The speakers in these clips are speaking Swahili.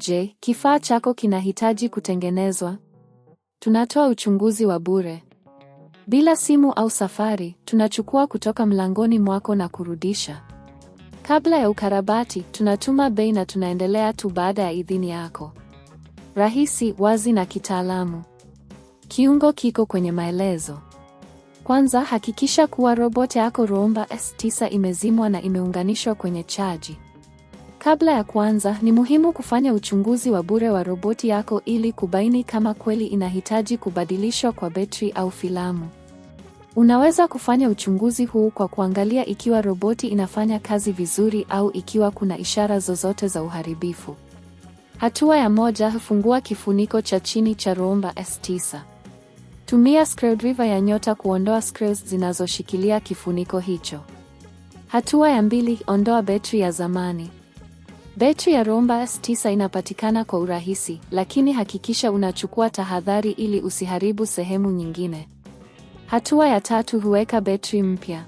Je, kifaa chako kinahitaji kutengenezwa? Tunatoa uchunguzi wa bure. Bila simu au safari, tunachukua kutoka mlangoni mwako na kurudisha. Kabla ya ukarabati, tunatuma bei na tunaendelea tu baada ya idhini yako. Rahisi, wazi na kitaalamu. Kiungo kiko kwenye maelezo. Kwanza, hakikisha kuwa roboti yako Roomba S9 imezimwa na imeunganishwa kwenye chaji. Kabla ya kuanza, ni muhimu kufanya uchunguzi wa bure wa roboti yako ili kubaini kama kweli inahitaji kubadilishwa kwa betri au filamu. Unaweza kufanya uchunguzi huu kwa kuangalia ikiwa roboti inafanya kazi vizuri au ikiwa kuna ishara zozote za uharibifu. Hatua ya 1: fungua kifuniko cha chini cha Roomba S9. Tumia screwdriver ya nyota kuondoa screws zinazoshikilia kifuniko hicho. Hatua ya 2: ondoa betri ya zamani. Betri ya Roomba S9 inapatikana kwa urahisi, lakini hakikisha unachukua tahadhari ili usiharibu sehemu nyingine. Hatua ya 3: huweka betri mpya.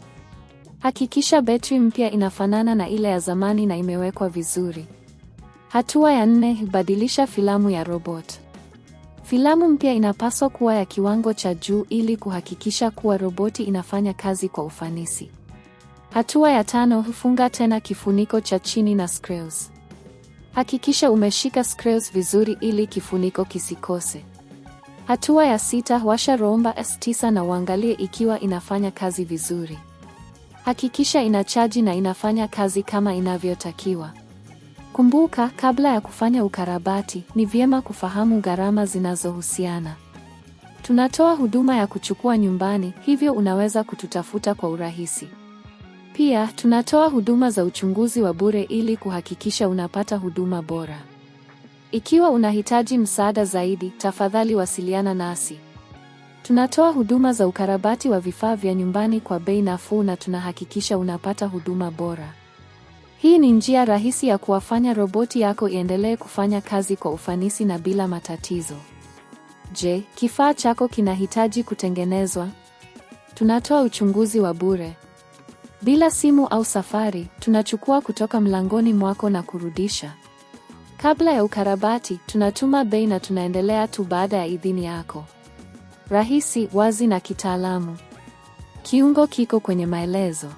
Hakikisha betri mpya inafanana na ile ya zamani na imewekwa vizuri. Hatua ya 4: badilisha filamu ya robot. Filamu mpya inapaswa kuwa ya kiwango cha juu ili kuhakikisha kuwa roboti inafanya kazi kwa ufanisi. Hatua ya 5: funga tena kifuniko cha chini na screws. Hakikisha umeshika screws vizuri ili kifuniko kisikose. Hatua ya 6: washa Roomba S9 na uangalie ikiwa inafanya kazi vizuri. Hakikisha inachaji na inafanya kazi kama inavyotakiwa. Kumbuka, kabla ya kufanya ukarabati, ni vyema kufahamu gharama zinazohusiana. Tunatoa huduma ya kuchukua nyumbani, hivyo unaweza kututafuta kwa urahisi. Pia, tunatoa huduma za uchunguzi wa bure ili kuhakikisha unapata huduma bora. Ikiwa unahitaji msaada zaidi, tafadhali wasiliana nasi. Tunatoa huduma za ukarabati wa vifaa vya nyumbani kwa bei nafuu na tunahakikisha unapata huduma bora. Hii ni njia rahisi ya kuwafanya roboti yako iendelee kufanya kazi kwa ufanisi na bila matatizo. Je, kifaa chako kinahitaji kutengenezwa? Tunatoa uchunguzi wa bure. Bila simu au safari, tunachukua kutoka mlangoni mwako na kurudisha. Kabla ya ukarabati, tunatuma bei na tunaendelea tu baada ya idhini yako. Rahisi, wazi na kitaalamu. Kiungo kiko kwenye maelezo.